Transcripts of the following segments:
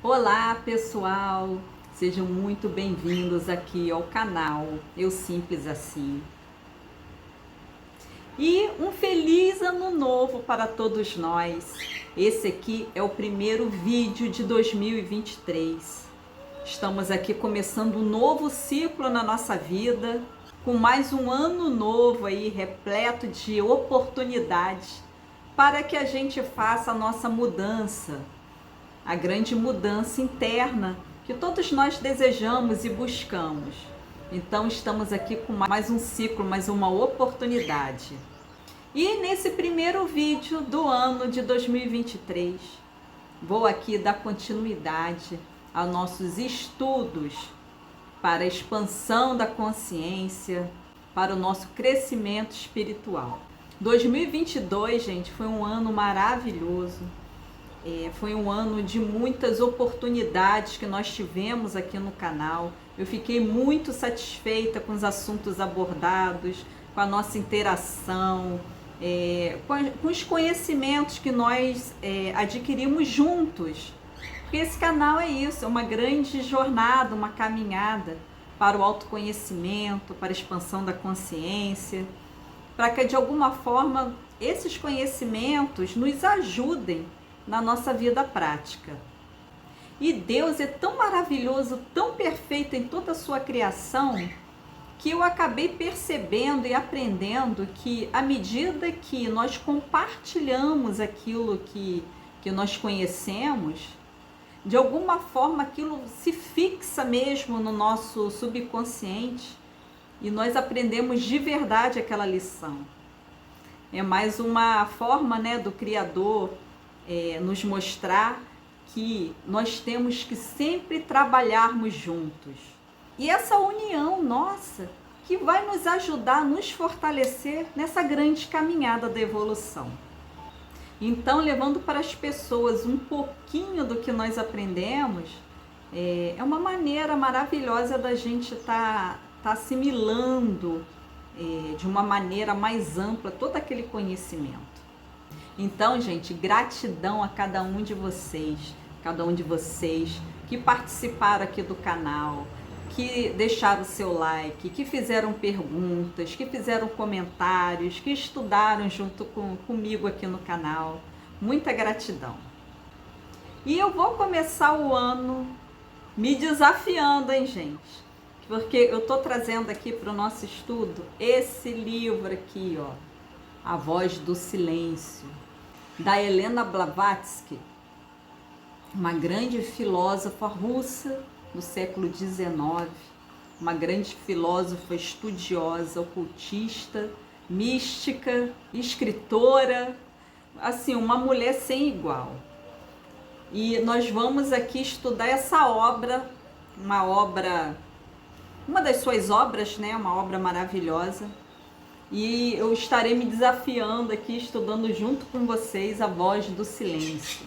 Olá pessoal, sejam muito bem-vindos aqui ao canal Eu Simples Assim. E um feliz ano novo para todos nós. Esse aqui é o primeiro vídeo de 2023. Estamos aqui começando um novo ciclo na nossa vida, com mais um ano novo aí repleto de oportunidades para que a gente faça a nossa mudança. A grande mudança interna que todos nós desejamos e buscamos. Então estamos aqui com mais um ciclo, mais uma oportunidade. E nesse primeiro vídeo do ano de 2023, vou aqui dar continuidade aos nossos estudos para a expansão da consciência, para o nosso crescimento espiritual. 2022, gente, foi um ano maravilhoso. Foi um ano de muitas oportunidades que nós tivemos aqui no canal. Eu fiquei muito satisfeita com os assuntos abordados, com a nossa interação, com os conhecimentos que nós adquirimos juntos. Porque esse canal é isso, é uma grande jornada, uma caminhada para o autoconhecimento, para a expansão da consciência, para que de alguma forma esses conhecimentos nos ajudem na nossa vida prática. E Deus é tão maravilhoso, tão perfeito em toda a sua criação, que eu acabei percebendo e aprendendo que à medida que nós compartilhamos aquilo que nós conhecemos, de alguma forma aquilo se fixa mesmo no nosso subconsciente e nós aprendemos de verdade aquela lição. É mais uma forma, do Criador nos mostrar que nós temos que sempre trabalharmos juntos. E essa união nossa que vai nos ajudar a nos fortalecer nessa grande caminhada da evolução. Então, levando para as pessoas um pouquinho do que nós aprendemos, é uma maneira maravilhosa da gente tá assimilando de uma maneira mais ampla todo aquele conhecimento. Então, gente, gratidão a cada um de vocês que participaram aqui do canal, que deixaram o seu like, que fizeram perguntas, que fizeram comentários, que estudaram junto comigo aqui no canal. Muita gratidão. E eu vou começar o ano me desafiando, hein, gente? Porque eu tô trazendo aqui para o nosso estudo esse livro aqui, ó, A Voz do Silêncio, da Helena Blavatsky, uma grande filósofa russa do século XIX, uma grande filósofa estudiosa, ocultista, mística, escritora, assim, uma mulher sem igual. E nós vamos aqui estudar essa obra, uma das suas obras, uma obra maravilhosa. E eu estarei me desafiando aqui, estudando junto com vocês A Voz do Silêncio.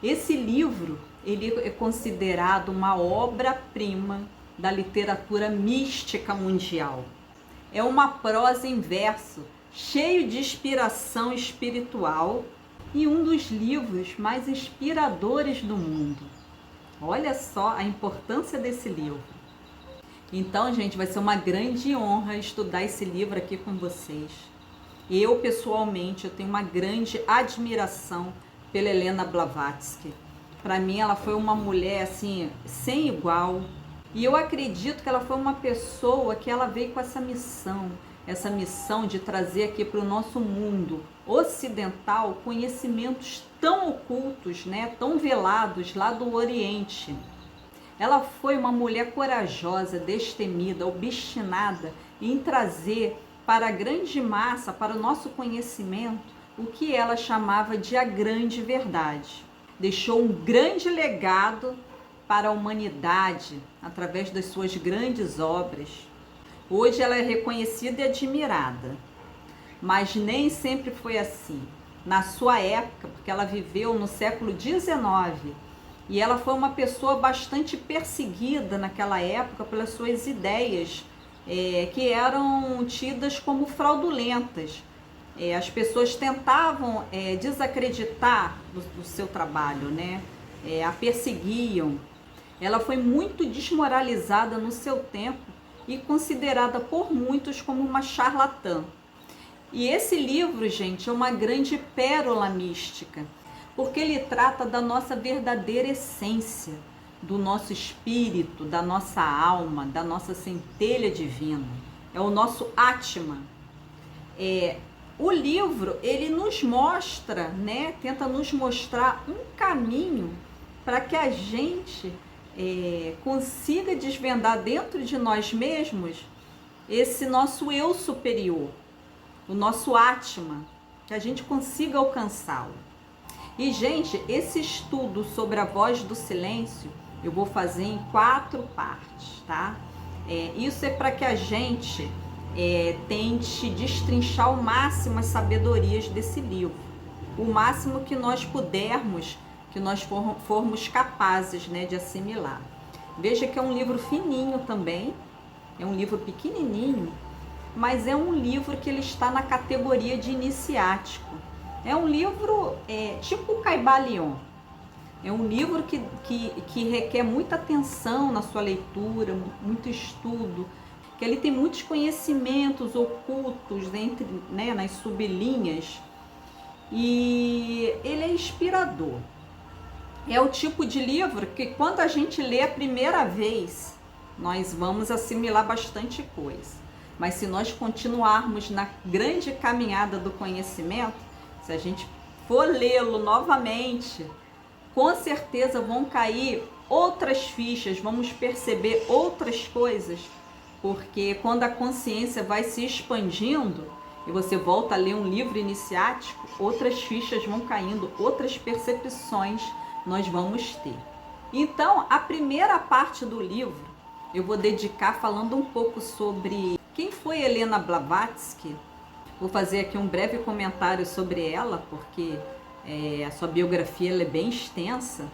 Esse livro, ele é considerado uma obra-prima da literatura mística mundial. É uma prosa em verso, cheio de inspiração espiritual e um dos livros mais inspiradores do mundo. Olha só a importância desse livro. Então, gente, vai ser uma grande honra estudar esse livro aqui com vocês. Eu, pessoalmente, eu tenho uma grande admiração pela Helena Blavatsky. Para mim, ela foi uma mulher, assim, sem igual. E eu acredito que ela foi uma pessoa que ela veio com essa missão de trazer aqui para o nosso mundo ocidental conhecimentos tão ocultos, tão velados lá do Oriente. Ela foi uma mulher corajosa, destemida, obstinada em trazer para a grande massa, para o nosso conhecimento, o que ela chamava de a grande verdade. Deixou um grande legado para a humanidade através das suas grandes obras. Hoje ela é reconhecida e admirada, mas nem sempre foi assim. Na sua época, porque ela viveu no século XIX, e ela foi uma pessoa bastante perseguida naquela época pelas suas ideias, que eram tidas como fraudulentas. As pessoas tentavam desacreditar do seu trabalho, a perseguiam. Ela foi muito desmoralizada no seu tempo e considerada por muitos como uma charlatã. E esse livro, gente, é uma grande pérola mística, porque ele trata da nossa verdadeira essência, do nosso espírito, da nossa alma, da nossa centelha divina. É o nosso Atma. O livro, ele nos mostra, né, tenta nos mostrar um caminho para que a gente consiga desvendar dentro de nós mesmos esse nosso eu superior, o nosso Atma, que a gente consiga alcançá-lo. E, gente, esse estudo sobre a voz do silêncio eu vou fazer em 4 partes, tá? Isso é para que a gente tente destrinchar ao máximo as sabedorias desse livro, o máximo que nós pudermos, que nós formos capazes, né, de assimilar. Veja que é um livro fininho também, é um livro pequenininho, mas é um livro que ele está na categoria de iniciático. É um livro tipo o Caibalion. É um livro que requer muita atenção na sua leitura, muito estudo, que ele tem muitos conhecimentos ocultos nas sublinhas, e ele é inspirador. É o tipo de livro que quando a gente lê a primeira vez, nós vamos assimilar bastante coisa. Mas se nós continuarmos na grande caminhada do conhecimento, se a gente for lê-lo novamente, com certeza vão cair outras fichas, vamos perceber outras coisas, porque quando a consciência vai se expandindo e você volta a ler um livro iniciático, outras fichas vão caindo, outras percepções nós vamos ter. Então, a primeira parte do livro eu vou dedicar falando um pouco sobre quem foi Helena Blavatsky. Vou fazer aqui um breve comentário sobre ela, porque a sua biografia ela é bem extensa.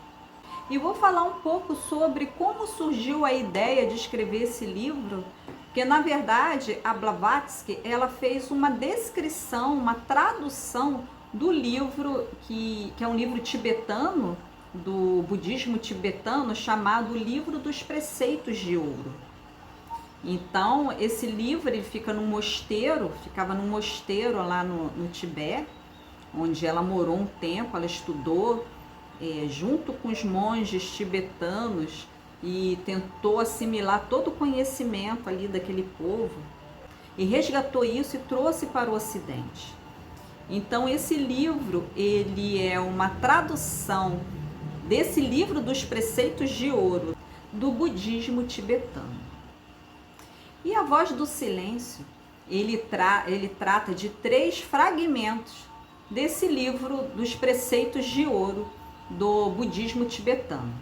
E vou falar um pouco sobre como surgiu a ideia de escrever esse livro, porque na verdade a Blavatsky ela fez uma descrição, uma tradução do livro que é um livro tibetano, do budismo tibetano, chamado Livro dos Preceitos de Ouro. Então, esse livro ele ficava num mosteiro lá no Tibete, onde ela morou um tempo. Ela estudou junto com os monges tibetanos e tentou assimilar todo o conhecimento ali daquele povo e resgatou isso e trouxe para o Ocidente. Então, esse livro ele é uma tradução desse livro dos Preceitos de Ouro do budismo tibetano. E a voz do silêncio, ele trata de 3 fragmentos desse livro dos Preceitos de Ouro do budismo tibetano.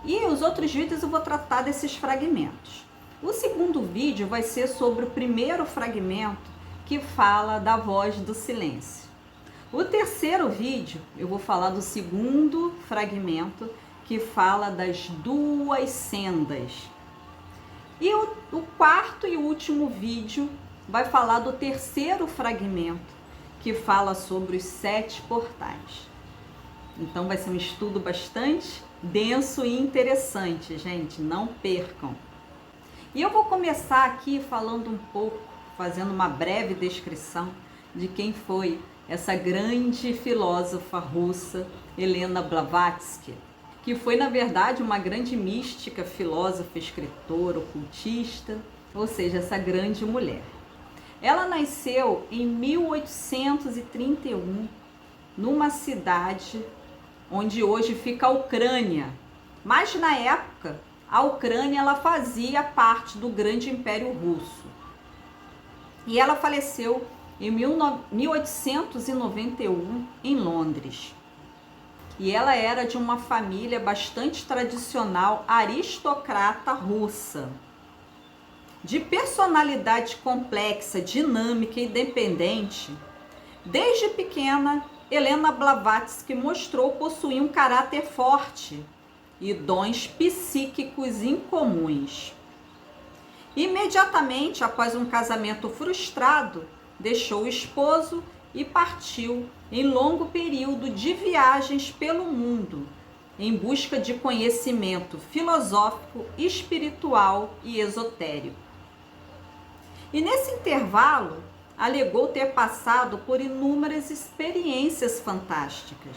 E os outros vídeos eu vou tratar desses fragmentos. O segundo vídeo vai ser sobre o primeiro fragmento, que fala da voz do silêncio. O terceiro vídeo eu vou falar do segundo fragmento, que fala das 2 sendas. E o quarto e último vídeo vai falar do terceiro fragmento, que fala sobre os 7 portais. Então vai ser um estudo bastante denso e interessante, gente, não percam. E eu vou começar aqui falando um pouco, fazendo uma breve descrição de quem foi essa grande filósofa russa, Helena Blavatsky, que foi, na verdade, uma grande mística, filósofa, escritora, ocultista, ou seja, essa grande mulher. Ela nasceu em 1831, numa cidade onde hoje fica a Ucrânia, mas na época a Ucrânia ela fazia parte do grande Império Russo. E ela faleceu em 1891 em Londres. E ela era de uma família bastante tradicional, aristocrata russa. De personalidade complexa, dinâmica e independente, desde pequena, Helena Blavatsky mostrou possuir um caráter forte e dons psíquicos incomuns. Imediatamente após um casamento frustrado, deixou o esposo e partiu em longo período de viagens pelo mundo, em busca de conhecimento filosófico, espiritual e esotérico. E nesse intervalo, alegou ter passado por inúmeras experiências fantásticas,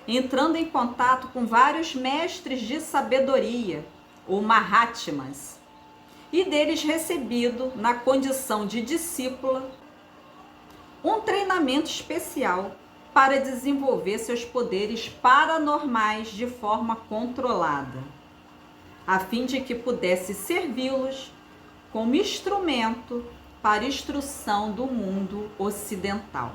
entrando em contato com vários mestres de sabedoria, ou Mahatmas, e deles recebido, na condição de discípula, um treinamento especial para desenvolver seus poderes paranormais de forma controlada, a fim de que pudesse servi-los como instrumento para instrução do mundo ocidental.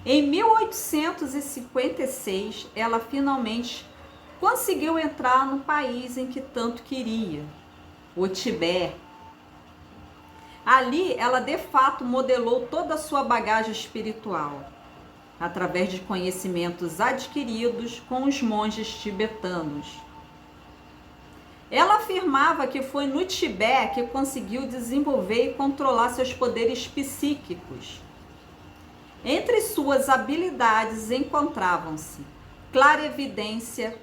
Em 1856, ela finalmente conseguiu entrar no país em que tanto queria, o Tibete. Ali, ela de fato modelou toda a sua bagagem espiritual, através de conhecimentos adquiridos com os monges tibetanos. Ela afirmava que foi no Tibete que conseguiu desenvolver e controlar seus poderes psíquicos. Entre suas habilidades encontravam-se clarevidência,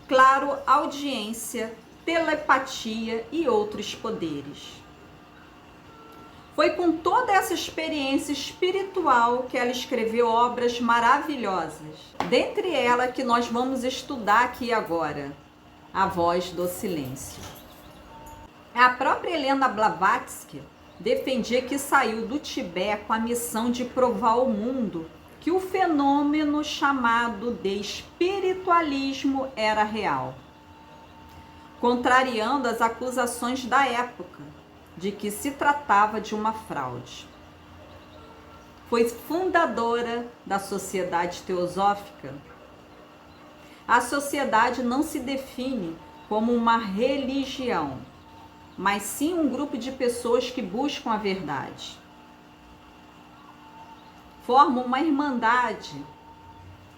claroaudiência, telepatia e outros poderes. Foi com toda essa experiência espiritual que ela escreveu obras maravilhosas. Dentre elas que nós vamos estudar aqui agora, A Voz do Silêncio. A própria Helena Blavatsky defendia que saiu do Tibete com a missão de provar ao mundo que o fenômeno chamado de espiritualismo era real, contrariando as acusações da época de que se tratava de uma fraude. Foi fundadora da Sociedade Teosófica. A sociedade não se define como uma religião, mas sim um grupo de pessoas que buscam a verdade. Formam uma irmandade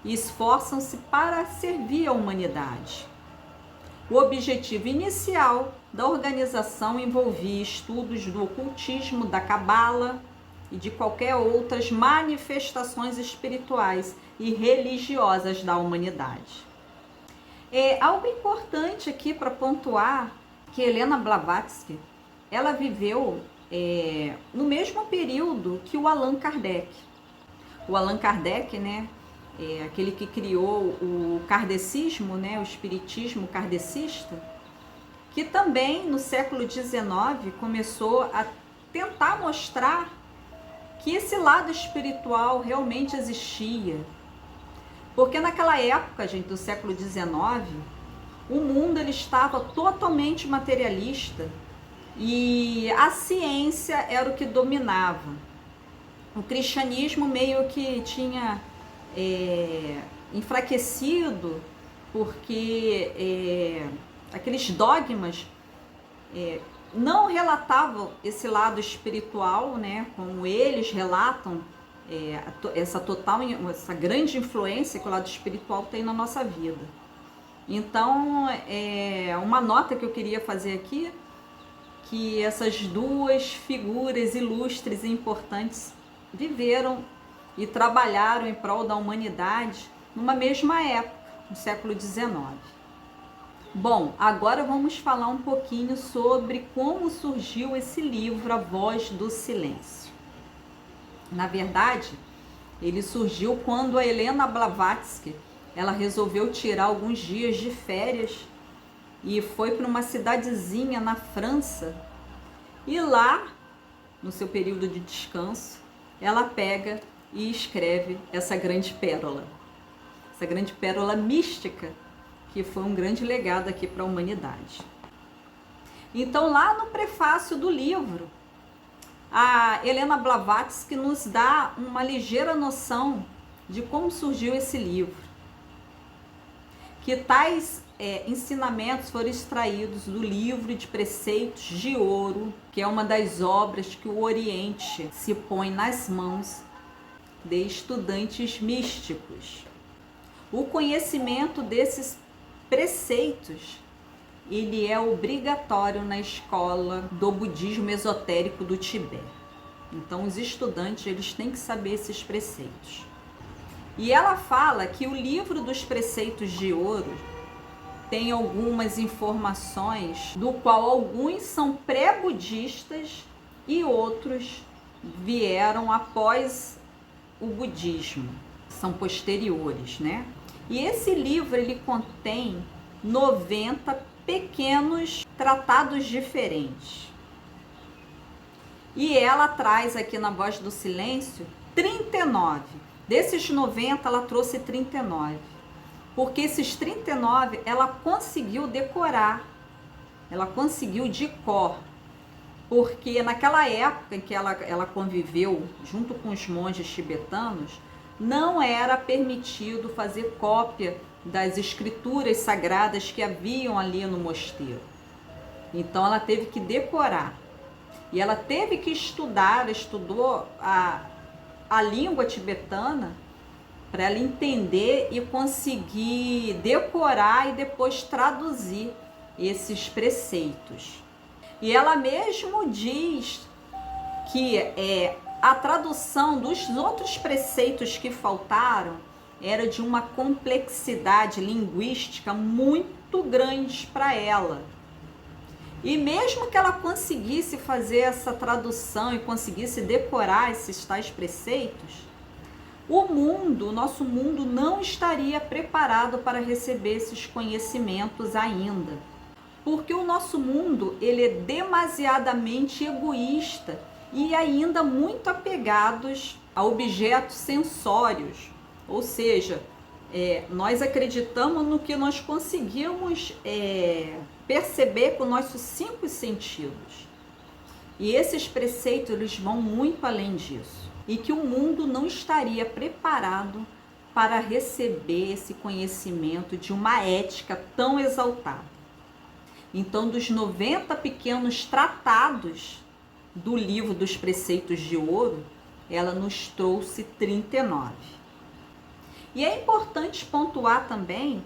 e esforçam-se para servir a humanidade. O objetivo inicial da organização envolvia estudos do ocultismo, da cabala e de qualquer outras manifestações espirituais e religiosas da humanidade. Algo importante aqui para pontuar que Helena Blavatsky, ela viveu no mesmo período que o Allan Kardec. O Allan Kardec, né, aquele que criou o kardecismo, né, o espiritismo kardecista, que também no século XIX começou a tentar mostrar que esse lado espiritual realmente existia. Porque naquela época, gente, do século XIX, o mundo ele estava totalmente materialista e a ciência era o que dominava. O cristianismo meio que tinha enfraquecido, porque aqueles dogmas não relatavam esse lado espiritual, né, como eles relatam, essa grande influência que o lado espiritual tem na nossa vida. Então, uma nota que eu queria fazer aqui, que essas duas figuras ilustres e importantes viveram e trabalharam em prol da humanidade numa mesma época, no século XIX. Bom, agora vamos falar um pouquinho sobre como surgiu esse livro, A Voz do Silêncio. Na verdade, ele surgiu quando a Helena Blavatsky, ela resolveu tirar alguns dias de férias e foi para uma cidadezinha na França. E lá, no seu período de descanso, ela pega e escreve essa grande pérola mística, que foi um grande legado aqui para a humanidade. Então, lá no prefácio do livro, a Helena Blavatsky nos dá uma ligeira noção de como surgiu esse livro, que tais ensinamentos foram extraídos do livro de Preceitos de Ouro, que é uma das obras que o Oriente se põe nas mãos de estudantes místicos. O conhecimento desses preceitos, ele é obrigatório na escola do budismo esotérico do Tibete. Então, os estudantes, eles têm que saber esses preceitos. E ela fala que o livro dos preceitos de ouro tem algumas informações do qual alguns são pré-budistas e outros vieram após o budismo, são posteriores, né? E esse livro ele contém 90 pequenos tratados diferentes. E ela traz aqui na Voz do Silêncio 39. Desses 90 ela trouxe 39. Porque esses 39 ela conseguiu decorar. Ela conseguiu de cor. Porque naquela época em que ela conviveu junto com os monges tibetanos, não era permitido fazer cópia das escrituras sagradas que haviam ali no mosteiro. Então ela teve que decorar. E ela teve que estudar, ela estudou a língua tibetana para ela entender e conseguir decorar e depois traduzir esses preceitos. E ela mesmo diz que a tradução dos outros preceitos que faltaram era de uma complexidade linguística muito grande para ela. E mesmo que ela conseguisse fazer essa tradução e conseguisse decorar esses tais preceitos, o nosso mundo não estaria preparado para receber esses conhecimentos ainda. Porque o nosso mundo ele é demasiadamente egoísta e ainda muito apegados a objetos sensórios. Ou seja, nós acreditamos no que nós conseguimos perceber com nossos 5 sentidos. E esses preceitos eles vão muito além disso. E que o mundo não estaria preparado para receber esse conhecimento de uma ética tão exaltada. Então, dos 90 pequenos tratados do livro dos preceitos de ouro, ela nos trouxe 39. E é importante pontuar também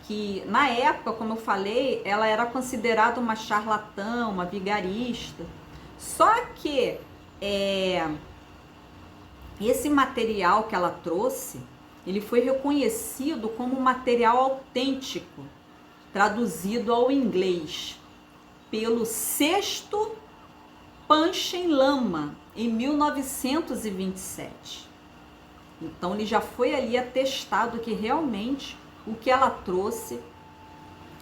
que, na época, como eu falei, ela era considerada uma charlatã, uma vigarista. Só que esse material que ela trouxe, ele foi reconhecido como material autêntico, traduzido ao inglês, pelo 6º Panchen Lama, em 1927. Então, ele já foi ali atestado que realmente o que ela trouxe,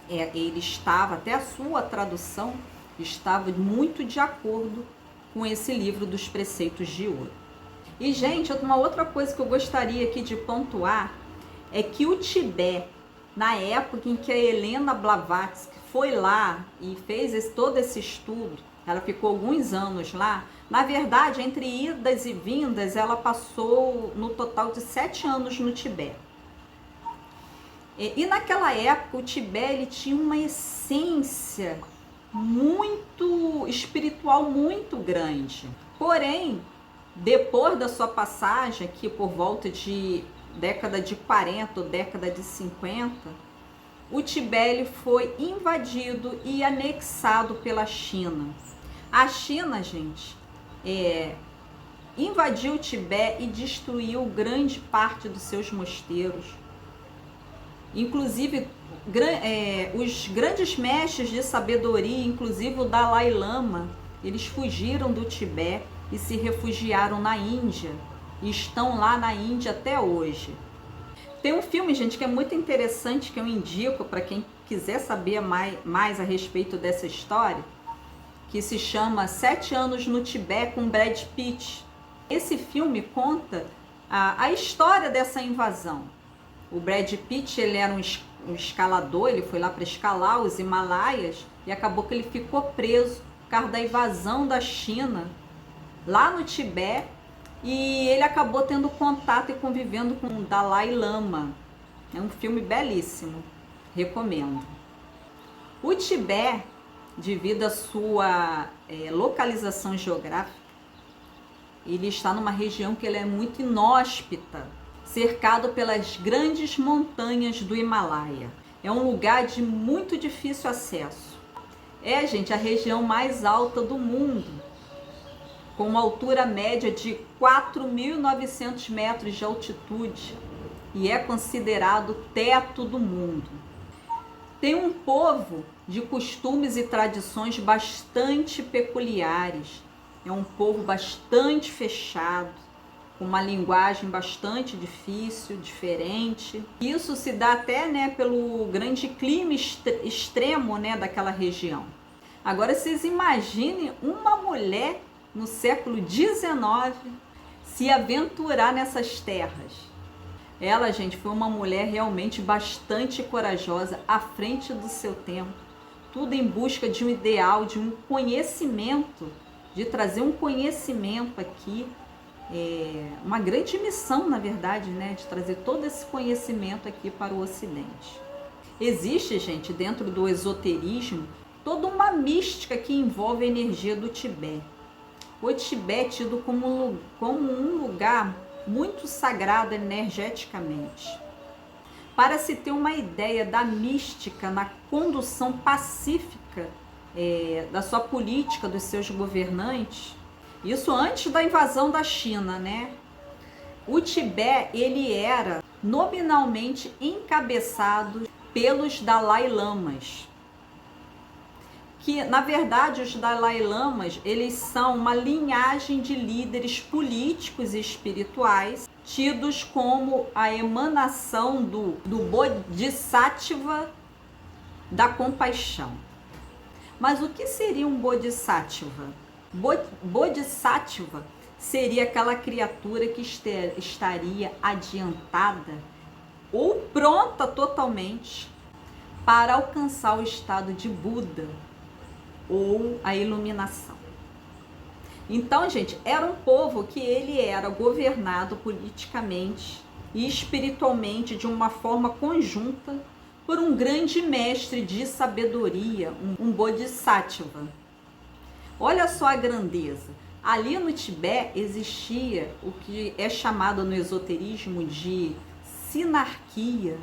ele estava, até a sua tradução, estava muito de acordo com esse livro dos preceitos de ouro. E, gente, uma outra coisa que eu gostaria aqui de pontuar é que o Tibete, na época em que a Helena Blavatsky foi lá e fez todo esse estudo, ela ficou alguns anos lá. Na verdade, entre idas e vindas, ela passou no total de 7 anos no Tibete. E naquela época, o Tibete ele tinha uma essência muito espiritual, muito grande. Porém, depois da sua passagem, aqui por volta de década de 40 ou década de 50, o Tibete foi invadido e anexado pela China. A China, gente, invadiu o Tibete e destruiu grande parte dos seus mosteiros. Inclusive, os grandes mestres de sabedoria, inclusive o Dalai Lama, eles fugiram do Tibete e se refugiaram na Índia. E estão lá na Índia até hoje. Tem um filme, gente, que é muito interessante, que eu indico para quem quiser saber mais a respeito dessa história, que se chama 7 anos no Tibete com Brad Pitt. Esse filme conta a história dessa invasão. O Brad Pitt, ele era um escalador, ele foi lá para escalar os Himalaias e acabou que ele ficou preso por causa da invasão da China lá no Tibete. E ele acabou tendo contato e convivendo com o Dalai Lama. É um filme belíssimo, recomendo. O Tibete, devido à sua localização geográfica, ele está numa região que ele é muito inóspita, cercado pelas grandes montanhas do Himalaia. É um lugar de muito difícil acesso. Gente, a região mais alta do mundo, com uma altura média de 4.900 metros de altitude. e é considerado o teto do mundo. Tem um povo de costumes e tradições bastante peculiares. É um povo bastante fechado, com uma linguagem bastante difícil, diferente. Isso se dá até, né, pelo grande clima extremo, né, daquela região. Agora vocês imaginem uma mulher no século XIX se aventurar nessas terras. Ela, gente, foi uma mulher realmente bastante corajosa, à frente do seu tempo. Tudo em busca de um ideal, de um conhecimento, de trazer um conhecimento aqui. Uma grande missão, na verdade, né? De trazer todo esse conhecimento aqui para o Ocidente. Existe, gente, dentro do esoterismo, toda uma mística que envolve a energia do Tibete. O Tibete é tido como um lugar muito sagrado energeticamente. Para se ter uma ideia da mística na condução pacífica da sua política, dos seus governantes, isso antes da invasão da China, né? O Tibete, ele era nominalmente encabeçado pelos Dalai Lamas, que na verdade os Dalai Lamas, eles são uma linhagem de líderes políticos e espirituais tidos como a emanação do Bodhisattva da compaixão. Mas o que seria um Bodhisattva? Bodhisattva seria aquela criatura que estaria adiantada ou pronta totalmente para alcançar o estado de Buda ou a iluminação. Então, gente, era um povo que ele era governado politicamente e espiritualmente de uma forma conjunta por um grande mestre de sabedoria, um Bodhisattva. Olha só a grandeza. Ali no Tibete existia o que é chamado no esoterismo de sinarquia,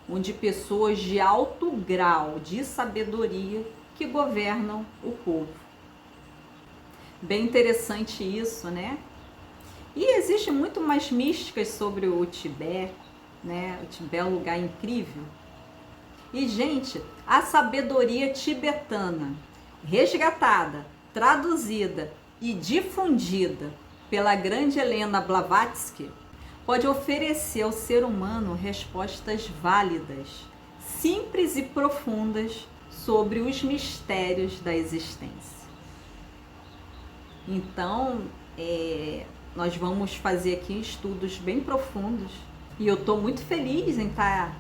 onde pessoas de alto grau de sabedoria que governam o povo. Bem interessante isso, né? E existe muito mais místicas sobre o Tibete, né? O Tibete é um lugar incrível. E, gente, a sabedoria tibetana, resgatada, traduzida e difundida pela grande Helena Blavatsky, pode oferecer ao ser humano respostas válidas, simples e profundas sobre os mistérios da existência. Então, nós vamos fazer aqui estudos bem profundos e eu estou muito feliz em estar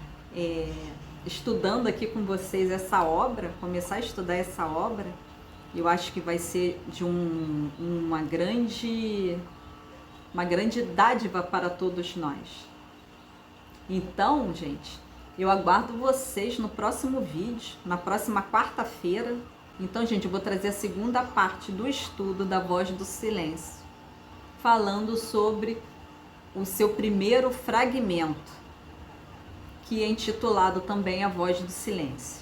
estudando aqui com vocês essa obra, começar a estudar essa obra. Eu acho que vai ser de uma grande dádiva para todos nós. Então, gente, eu aguardo vocês no próximo vídeo, na próxima quarta-feira. Então, gente, eu vou trazer a segunda parte do estudo da Voz do Silêncio, falando sobre o seu primeiro fragmento, que é intitulado também A Voz do Silêncio.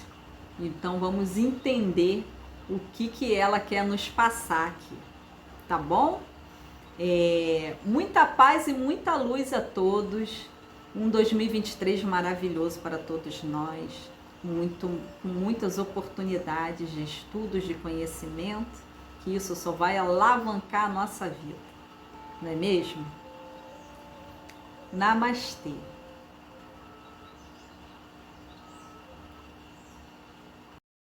Então, vamos entender o que ela quer nos passar aqui, tá bom? Muita paz e muita luz a todos. Um 2023 maravilhoso para todos nós, com muitas oportunidades de estudos, de conhecimento, que isso só vai alavancar a nossa vida, não é mesmo? Namastê.